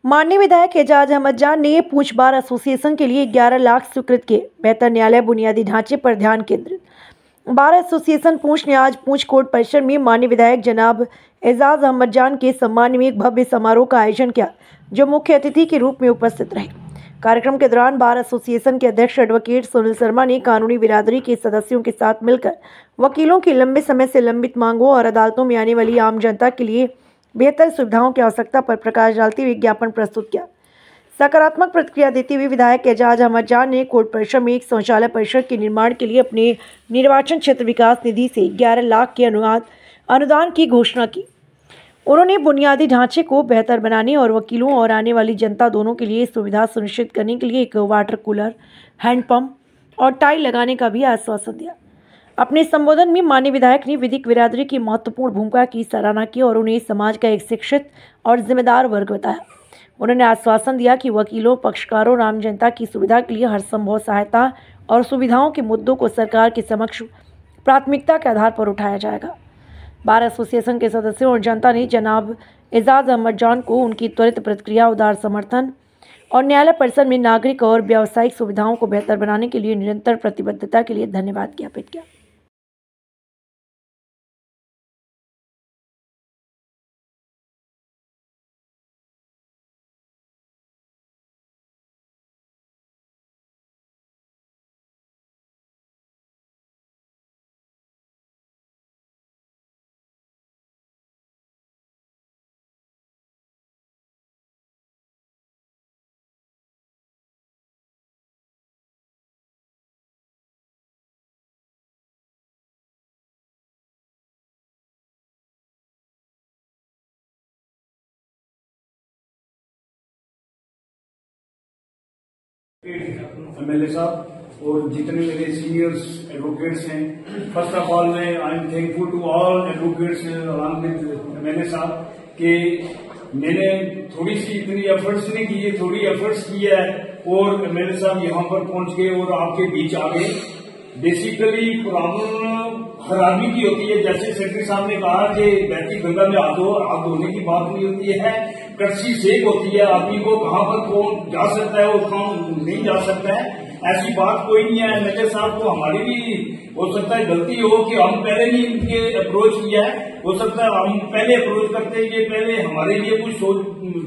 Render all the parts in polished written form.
माननीय विधायक एजाज अहमद जान ने पूंछ बार एसोसिएशन के लिए 11 लाख स्वीकृत किए। बेहतर न्यायालय बुनियादी ढांचे पर ध्यान केंद्रित। बार एसोसिएशन पूंछ ने आज पूंछ कोर्ट परिसर में माननीय विधायक जनाब एजाज अहमद जान के सम्मान में एक भव्य समारोह का आयोजन किया, जो मुख्य अतिथि के रूप में उपस्थित रहे। कार्यक्रम के दौरान बार एसोसिएशन के अध्यक्ष एडवोकेट सुनील शर्मा ने कानूनी बिरादरी के सदस्यों के साथ मिलकर वकीलों की लंबे समय से लंबित मांगों और अदालतों में आने वाली आम जनता के लिए बेहतर सुविधाओं की आवश्यकता पर प्रकाश डालते हुए ज्ञापन प्रस्तुत किया। सकारात्मक प्रतिक्रिया देते हुए विधायक एजाज अहमद जान ने कोर्ट परिसर में एक शौचालय परिसर के निर्माण के लिए अपने निर्वाचन क्षेत्र विकास निधि से 11 लाख के अनुदान की घोषणा की। उन्होंने बुनियादी ढांचे को बेहतर बनाने और वकीलों और आने वाली जनता दोनों के लिए सुविधा सुनिश्चित करने के लिए एक वाटर कूलर, हैंडपंप और टाइल लगाने का भी आश्वासन दिया। अपने संबोधन में माननीय विधायक ने विधिक बिरादरी की महत्वपूर्ण भूमिका की सराहना की और उन्हें समाज का एक शिक्षित और जिम्मेदार वर्ग बताया। उन्होंने आश्वासन दिया कि वकीलों, पक्षकारों और आम जनता की सुविधा के लिए हर संभव सहायता और सुविधाओं के मुद्दों को सरकार के समक्ष प्राथमिकता के आधार पर उठाया जाएगा। बार एसोसिएशन के सदस्यों और जनता ने जनाब एजाज अहमद जान को उनकी त्वरित प्रतिक्रिया, उदार समर्थन और न्यायालय परिसर में नागरिक और व्यावसायिक सुविधाओं को बेहतर बनाने के लिए निरंतर प्रतिबद्धता के लिए धन्यवाद ज्ञापित किया। एमएलए साहब और जितने मेरे सीनियर्स एडवोकेट्स हैं, फर्स्ट ऑफ ऑल मैं I am thankful to all advocates along with MLA साहब कि मैंने थोड़ी सी इतनी एफर्ट्स नहीं की है, थोड़ी एफर्ट्स की है और एमएलए साहब यहाँ पर पहुंच गए और आपके बीच आ गए। बेसिकली प्रॉब्लम हर आदमी की होती है, जैसे सेक्रेटरी साहब ने कहा कि बहती गंगा में हाथ धोने की बात नहीं होती है, कड़छी सेक होती है। आदमी को कहां पर कौन जा सकता है और कौन नहीं जा सकता है, ऐसी बात कोई नहीं है। एमएलए साहब को हमारी भी हो सकता है गलती हो कि हम पहले नहीं इनके अप्रोच किया है, हो सकता है हम पहले अप्रोच करते ये पहले हमारे लिए कुछ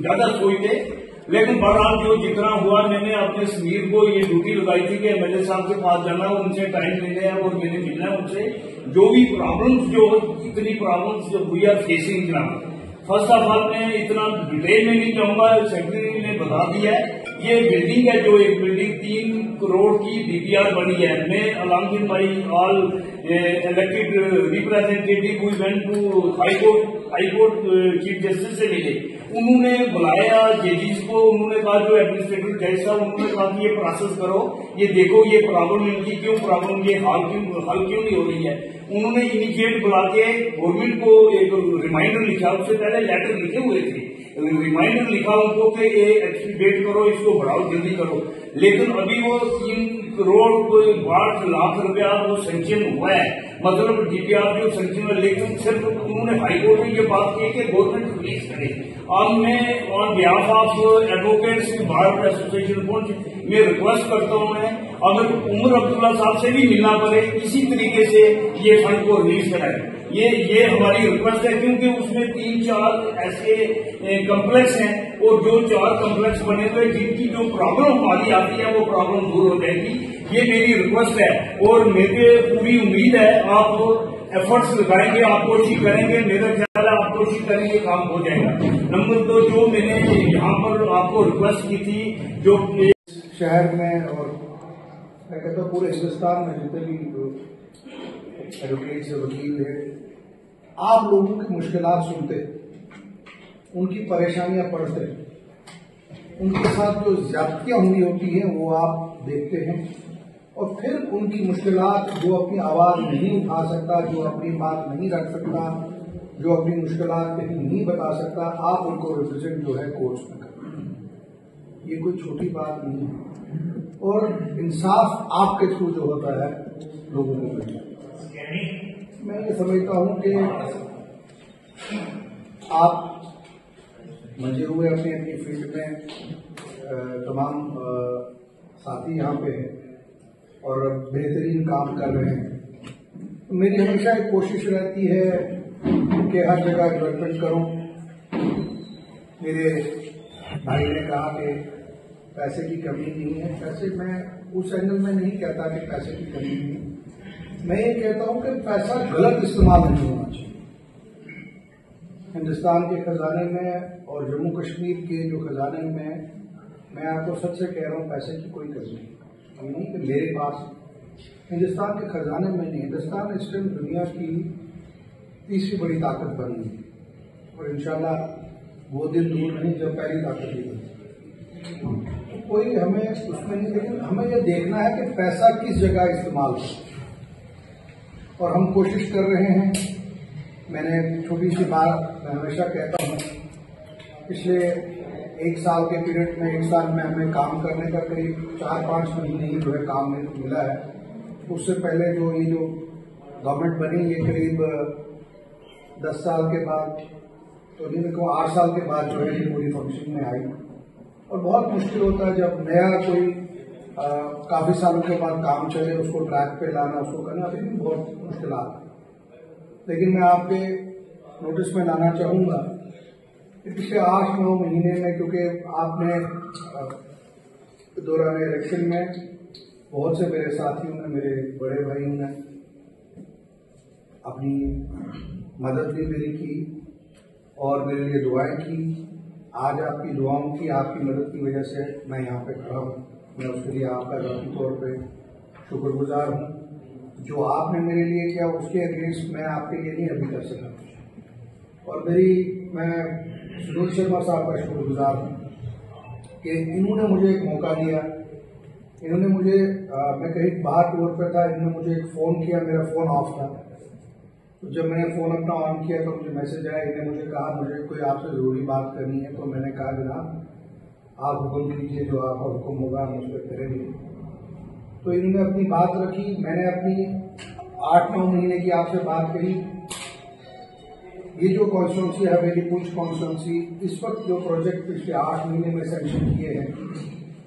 ज्यादा सोचते, लेकिन बहरहाल जो जितना हुआ मैंने अपने समीर को ये ड्यूटी लगाई थी कि एमएलए साहब के पास जाना, उनसे टाइम लेना है और मैंने मिलना है उनसे। जो भी प्रॉब्लम्स जो इतनी प्रॉब्लम्स जो वी आर फेसिंग जनाब, फर्स्ट ऑफ ऑल मैं इतना डिटेल में नहीं जाऊंगा, सेक्रेटरी ने बता दिया है। ये बिल्डिंग है जो एक बिल्डिंग 3 करोड़ की डीपीआर बनी है। मैं along with my all elected representative we went to high court chief justice से मिले, उन्होंने बुलाया जजेस को, उन्होंने कहा जो एडमिनिस्ट्रेटिव जज साहब, उन्होंने कहा कि ये प्रोसेस करो, ये देखो ये प्रॉब्लम इनकी क्यों प्रॉब्लम ये हल क्यों नहीं हो रही है। उन्होंने इमीडिएट बुला के गवर्नमेंट को एक रिमाइंडर लिखा, उससे पहले लेटर लिखे हुए थे, रिमाइंडर लिखा उनको कि ये एक्सपीडेट करो, इसको बढ़ाओ, जल्दी करो। लेकिन अभी वो 3 करोड़ 8 लाख रुपया वो सैंक्शन हुआ है, मतलब डीपीआर जो सैंक्शन है, लेकिन सिर्फ उन्होंने हाईकोर्ट में ये बात की कि गवर्नमेंट रिलीज करे। आज मैं on behalf of advocates bar association मैं रिक्वेस्ट करता हूं, मैं अगर उमर अब्दुल्ला साहब से भी मिलना पड़े, इसी तरीके से ये फंड को रिलीज कराए, ये हमारी रिक्वेस्ट है, क्योंकि उसमें 3-4 ऐसे कम्प्लेक्स हैं और जो 4 कम्प्लेक्स बने हुए जिनकी जो प्रॉब्लम हमारी आती है वो प्रॉब्लम दूर हो जाएगी। ये मेरी रिक्वेस्ट है और मेरे पूरी उम्मीद है आप एफर्ट्स लगाएंगे, आप कोशिश करेंगे, मेरा ख्याल है आप कोशिश करेंगे, काम हो जाएगा। नंबर 2, जो मैंने यहाँ पर आपको रिक्वेस्ट की थी, जो शहर में और मैं कहता हूँ पूरे हिंदुस्तान में जितने भी एडवोकेट से वकील है, आप लोगों की मुश्किलात सुनते, उनकी परेशानियां पढ़ते, उनके साथ जो ज्यादतियां हुई होती हैं वो आप देखते हैं और फिर उनकी मुश्किलात, जो अपनी आवाज नहीं उठा सकता, जो अपनी बात नहीं रख सकता, जो अपनी मुश्किलात कहीं नहीं बता सकता, आप उनको रिप्रेजेंट जो है कोर्ट्स में करते। ये कोई छोटी बात नहीं है और इंसाफ आपके थ्रू जो होता है लोगों को मिलता है। मैं ये समझता हूं कि आप मजे हुए अपनी अपनी फील्ड में, तमाम साथी यहाँ पे हैं और बेहतरीन काम कर रहे हैं। तो मेरी हमेशा एक कोशिश रहती है कि हर जगह डेवलपमेंट करूँ। मेरे भाई ने कहा कि पैसे की कमी नहीं है, पैसे मैं उस एंगल में नहीं कहता कि पैसे की कमी नहीं, मैं ये कहता हूँ कि पैसा गलत इस्तेमाल नहीं होना चाहिए। हिंदुस्तान के खजाने में और जम्मू कश्मीर के जो खजाने में, मैं आपको सच से कह रहा हूँ, पैसे की कोई कमी नहीं कि मेरे पास हिंदुस्तान के खजाने में नहीं। हिंदुस्तान इस टाइम दुनिया की तीसरी बड़ी ताकत बनी है और इंशाल्लाह वो दिन दूर नहीं जब पहली ताकत ही बनी। तो कोई हमें उसमें नहीं, लेकिन हमें यह देखना है कि पैसा किस जगह इस्तेमाल हो और हम कोशिश कर रहे हैं। मैंने छोटी सी बात मैं हमेशा कहता हूँ, पिछले 1 साल के पीरियड में 1 साल में हमें काम करने का करीब 4-5 महीने ही जो है काम मिला है। उससे पहले जो ये जो गवर्नमेंट बनी ये करीब 10 साल के बाद, तो नहीं को 8 साल के बाद जो है ये पूरी फंक्शन में आई। और बहुत मुश्किल होता है जब नया कोई काफी सालों के बाद काम चले, उसको ट्रैक पे लाना, उसको करना अभी भी बहुत मुश्किल है। लेकिन मैं आपके नोटिस में लाना चाहूंगा कि पिछले 8-9 महीने में, क्योंकि आपने दौरान इलेक्शन में बहुत से मेरे साथियों ने, मेरे बड़े भाइयों ने अपनी मदद भी मेरी की और मेरे लिए दुआएं की। आज आपकी दुआओं की, आपकी मदद की वजह से मैं यहाँ पे खड़ा हूँ। मैं उसके लिए आपका ज़ाती तौर पे शुक्रगुजार हूँ। जो आपने मेरे लिए किया उसके अगेंस्ट मैं आपके लिए नहीं अभी कर सका। और मैं सुनील शर्मा साहब का शुक्रगुजार हूँ कि इन्होंने मुझे एक मौका दिया। इन्होंने मुझे मैं कहीं बाहर टूर पर था, इन्होंने मुझे एक फ़ोन किया, मेरा फ़ोन ऑफ था। तो जब मैंने फ़ोन अपना ऑन किया तो मुझे मैसेज आया, इन्होंने मुझे कहा मुझे कोई आपसे ज़रूरी बात करनी है। तो मैंने कहा जनाब आप हुक्म कीजिए, जो आपका हुक्म होगा हम उस पर करेंगे। तो इन्होंने अपनी बात रखी, मैंने अपनी 8-9 महीने की आपसे बात कही। ये जो कॉन्स्टिट्यूंसी है हवेली पुंछ कॉन्स्टिट्यूंसी, इस वक्त जो प्रोजेक्ट पिछले 8 महीने में सैंक्शन किए हैं,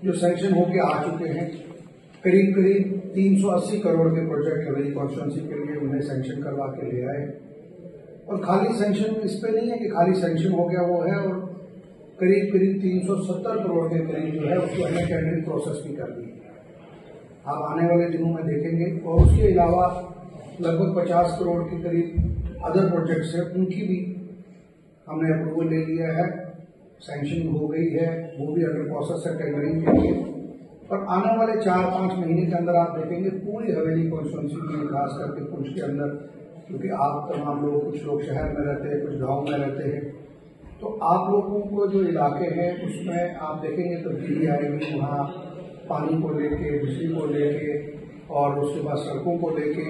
जो सैंक्शन होके आ चुके हैं, करीब 380 करोड़ के प्रोजेक्ट हवेली कॉन्स्टिट्यूंसी के लिए उन्हें सैंक्शन करवा के ले आए। और खाली सैंक्शन इस पे नहीं है कि खाली सैंक्शन हो गया वो है, और करीब 370 करोड़ के करीब जो है उसको हमने टेंडरिंग प्रोसेस भी कर दी। आप आने वाले दिनों में देखेंगे। और उसके अलावा लगभग 50 करोड़ के करीब अदर प्रोजेक्ट्स है, उनकी भी हमने अप्रूवल ले लिया है, सैंक्शन हो गई है, वो भी अंडर प्रोसेस है टेंडरिंग के लिए। और आने वाले 4-5 महीने के अंदर आप देखेंगे पूरी हवेली कॉन्स्टिट्यूंसी में, खास करके पुंछ के अंदर, क्योंकि आप तमाम लोग, कुछ लोग शहर में रहते हैं, कुछ गांव में रहते हैं, तो आप लोगों को जो इलाके हैं उसमें आप देखेंगे तब्दीली आएगी। वहाँ पानी को लेके, बिजली को लेके और उसके बाद सड़कों को लेके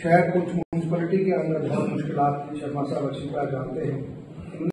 शहर कुछ म्यूनसिपलिटी के अंदर बहुत मुश्किलात शर्मा साहब अच्छी तरह जानते हैं।